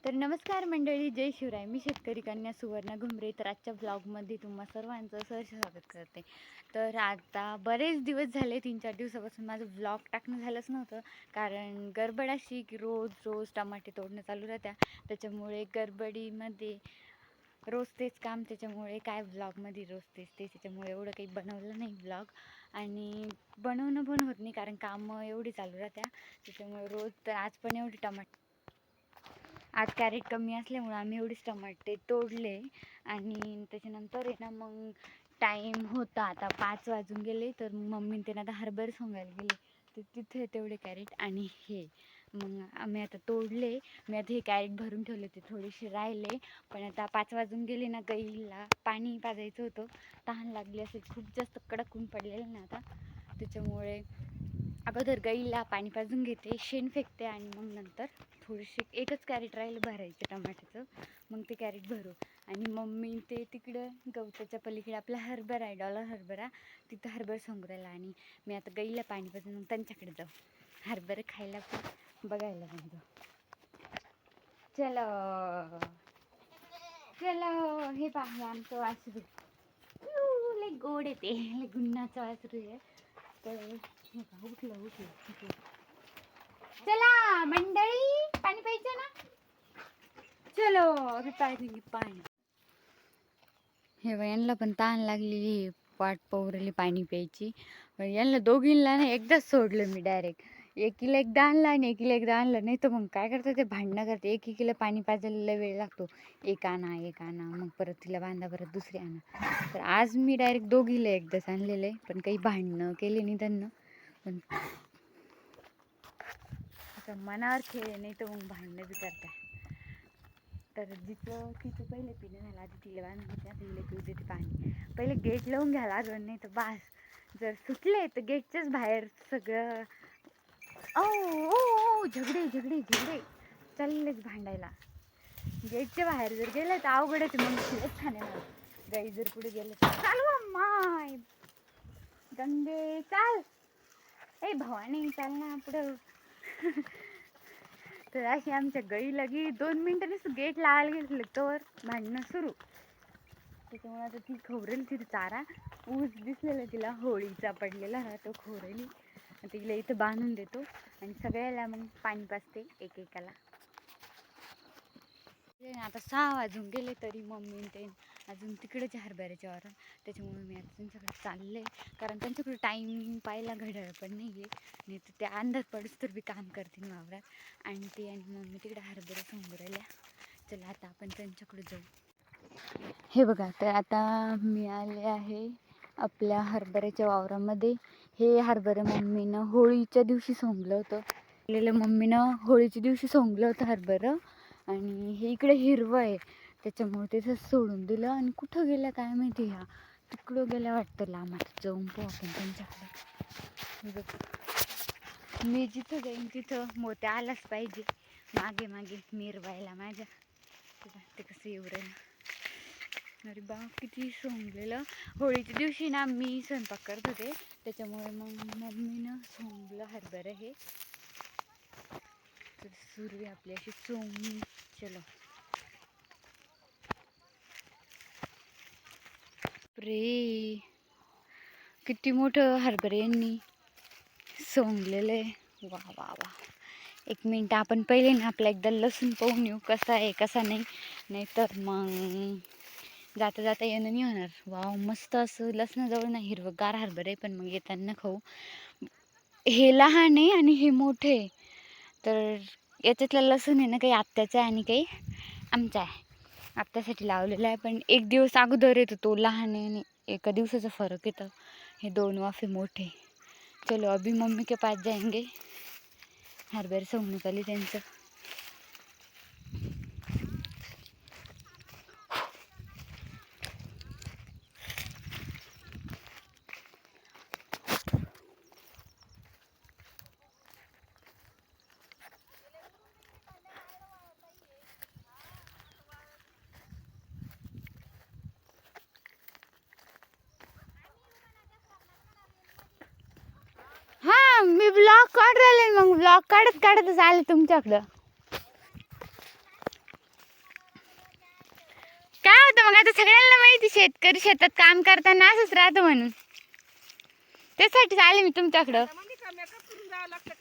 तर नमस्कार मंडळी, जय शिवराय. मी शेतकरी कन्या सुवर्णा घुमरे. तर आजच्या ब्लॉगमध्ये तुम्हा सर्वांचं सहर्ष स्वागत करते. तर आता बरेच दिवस झाले, 3-4 दिवसापासून माझं ब्लॉग टाकणं झालंच नव्हतं. कारण गडबड अशी की रोज टमाटे तोडणं चालू राहत्या. त्याच्यामुळे गडबडीमध्ये रोज तेच काम, त्याच्यामुळे काय ब्लॉगमध्ये रोज तेच त्याच्यामुळे एवढं काही बनवलं नाही ब्लॉग. आणि बनवणं पण होत नाही कारण कामं एवढी चालू राहत्या. त्याच्यामुळे रोज तर आज पण एवढी आज कॅरेट कमी असल्यामुळे आम्ही एवढेच टमाटे तोडले. आणि त्याच्यानंतर आहे ना, मग टाईम होता, आता 5 वाजून गेले. तर मम्मी त्यांना आता हरभरे सोंगायला गेले. तर तिथे तेवढे कॅरेट आणि हे मग आम्ही आता तोडले. मी आता हे कॅरेट भरून ठेवले, ते थोडेसे राहिले. पण आता 5 वाजून गेले ना, गाईला पाणी पाजायचं होतं. तहान लागली असेल, खूप जास्त कडक ऊन पडलेलं ना आता. त्याच्यामुळे अगोदर गाईला पाणी पाजून घेते, शेण फेकते आणि मग नंतर थोडीशी एकच कॅरेट राहिलं भरायचं टमाट्याचं. मग ते कॅरेट भरू. आणि मम्मी ते तिकडं गवताच्या पलीकडे आपला हरभरा आहे, डॉलर हरभरा, तिथं हरभरा सोंगरायला. आणि मी आता गाईला पाणी पाजून मग त्यांच्याकडे जाऊ, हरभरा खायला पण बघायला पण जाऊ. चलो चलो. हे पाहिजे आमचं वासरू, लय गोड येते, लय गुन्हाचं वासरू आहे. तर उठलं. चला मंडळी, पाणी प्यायचं ना. चलो अभी पाहिजे पाणी. हे बघ, यांना पण तहान लागलेली, वाट पाहू पाणी प्यायची. यांना दोघींना ना एकदाच सोडलं मी डायरेक्ट. एकीला एकदा आणलं आणि एकीला एकदा आणलं. नाही तर मग काय करतं, ते भांडणं करते. एकीला पाणी पाजायला वेळ लागतो, एक आणा. मग परत तिला बांधा, परत दुसरी आणा. तर आज मी डायरेक्ट दोघीला एकदाच आणलेलं आहे. पण काही भांडणं केले नाही त्यांना. पण आता मनावर खेळ, नाही तर मग भांडणं बी करताय. तर तिचं पहिले पिणं झालं, आधी तिला बांधून घेते, आता हिला पिऊ देते पाणी. पहिले गेट लावून घ्यायला लागलं, नाही तर बास. जर सुटले तर गेटच्याच बाहेर सगळं ओ झगडे चाललेच भांडायला. गेटच्या बाहेर जर गेलं तर अवघडच. मग शिवच खाण्याला गाई जर पुढे गेलं तर चालू माय गंगे चाल, ए भवानी चाल ना पुढं. तर अशी आमच्या गाई लगी 2 मिनिटांनीच गेट लावायला गेलं तर भांडणं सुरू. त्याच्यामुळे आता ती खोबरेल, तिथे चारा ऊस दिसलेला तिला होळीचा पडलेला तो खोबरेली. तिला इथं बांधून देतो आणि सगळ्याला मग पाणी पाजते एकेकाला. आता 6 वाजून गेले तरी मम्मी ते अजून तिकडेच हरभऱ्याच्या वावरात. त्याच्यामुळे मी आता त्यांच्याकडे चालले, कारण त्यांच्याकडे टाईम पाहायला घड्याळ पण नाही आहे. नाही तर त्या अंधार पडूस तर बी काम करतील वावरात. आणि ते आणि मम्मी तिकडे हरभरा सोंगू राहिल्या. चला आता आपण त्यांच्याकडे जाऊ. हे बघा, तर आता मी आले आहे आपल्या हरभऱ्याच्या वावरामध्ये. हे हरभरा मम्मीनं होळीच्या दिवशी सोंगलं होतं. मम्मीनं होळीच्या दिवशी सोंगलं होतं हरभरं. आणि हे इकडे हिरवं आहे, त्याच्यामुळे तिथं सोडून दिलं. आणि कुठं गेल्या काय माहिती, ह्या तिकडं गेल्या वाटतं लांब. आता जाऊन पाहू आपण त्यांच्याकडे. मी जिथं जाईन तिथं मोत्या आलाच पाहिजे मागे मिरवायला माझ्या. ते कसं येऊ राहिलं. अरे बा, किती सोंगलेलं. होळीच्या दिवशी ना मी स्वयंपाक करत होते, त्याच्यामुळे मग मम्मीनं सोंगलं हरभरा हे. तर सुरू आहे आपली अशी चोंगणी. चलो रे, किती मोठं हरभरे यांनी सोंगलेलं आहे. वा वा वा. 1 मिनिट, आपण पहिले ना आपला एकदा लसूण पाहून येऊ कसा आहे कसा नाही. नाहीतर मग जाता जाता येणं नाही होणार. वाव, मस्त असं लसणाजवळ ना हिरवंगार हरभरे, पण मग येताना खाऊ. हे लहान आहे आणि हे मोठे. तर याच्यातला लसूण आहे ना, काही आत्याचा आहे आणि काही आमचा आहे. आत्यासाठी लावलेला आहे, पण 1 दिवस अगोदर येतो तो. लहान आहे आणि एका दिवसाचा फरक येतं. हे 2 वाफे मोठे. चलो अभी मम्मी के पास जाएंगे. हरभरे सोंगण्यात आली त्यांचं. हा, मी ब्लॉग काढ राहिले, मग ब्लॉग काढत आले तुमच्याकडं. आता सगळ्यांना माहिती शेतकरी शेतात काम करताना असंच राहतं म्हणून. त्यासाठी आले मी तुमच्याकडं.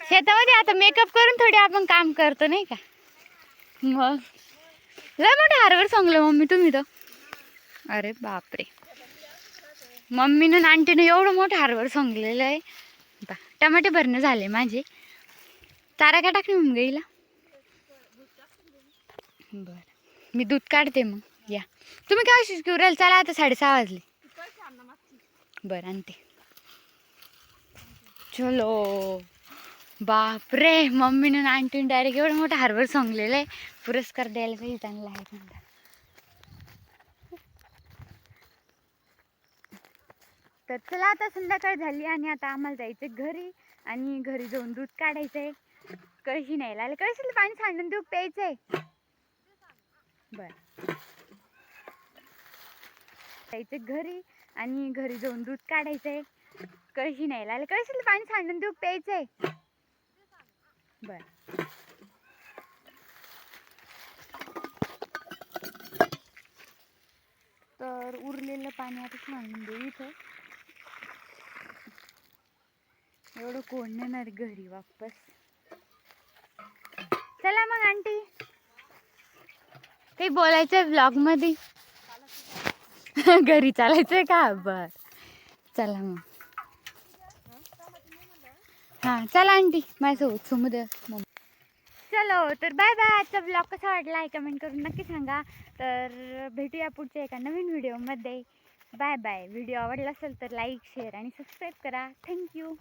शेतामध्ये आता मेकअप करून थोडी आपण काम करतो नाही का. मग लय मोठं हारवर सांगलं मम्मी तुम्ही तर. अरे बापरे, मम्मीनं आणि आंटीनं एवढं मोठं हारवर सांगलेलं आहे. टमाटे भरणं झाले माझे. चारा का टाकली मग गाईला. बरं मी दूध काढते मग. या तुम्ही काय शिकू राहिले. चला आता 6:30 वाजले. बरं आणते. चलो. बापरे, मम्मीनं आंटीनं डायरेक्ट एवढं मोठं हार्बर सांगलेलं आहे. पुरस्कार द्यायला पाहिजे चांगला आहे चांगला. तर चला आता संध्याकाळ झाली आणि आता आम्हाला जायचं घरी. आणि घरी जाऊन दूध काढायचंय. कळशी नाही लागले. कळशीला पाणी सांडून दूध प्यायचंय. बरं जायचं घरी आणि घरी जाऊन दूध काढायचंय. कळशी नाही लागले. कळशीला पाणी सांडून दूध प्यायचंय. बरं तर उरलेलं पाणी आता सांडून देऊ इथं. एवढं कोण नेणार घरी वापस. चला मग आंटी, काही बोलायचंय व्लॉग मध्ये. घरी चालायचंय का. बर चला मग. हां चला आंटी माझ्यासोबत समुद्र. चलो तर बाय बाय. आजचा ब्लॉग कसा वाटला आहे कमेंट करून नक्की सांगा. तर भेटूया पुढच्या एका नवीन व्हिडिओमध्ये. Bye bye. व्हिडिओ आवडला असेल तर लाईक शेअर आणि सबस्क्राईब करा. थँक्यू.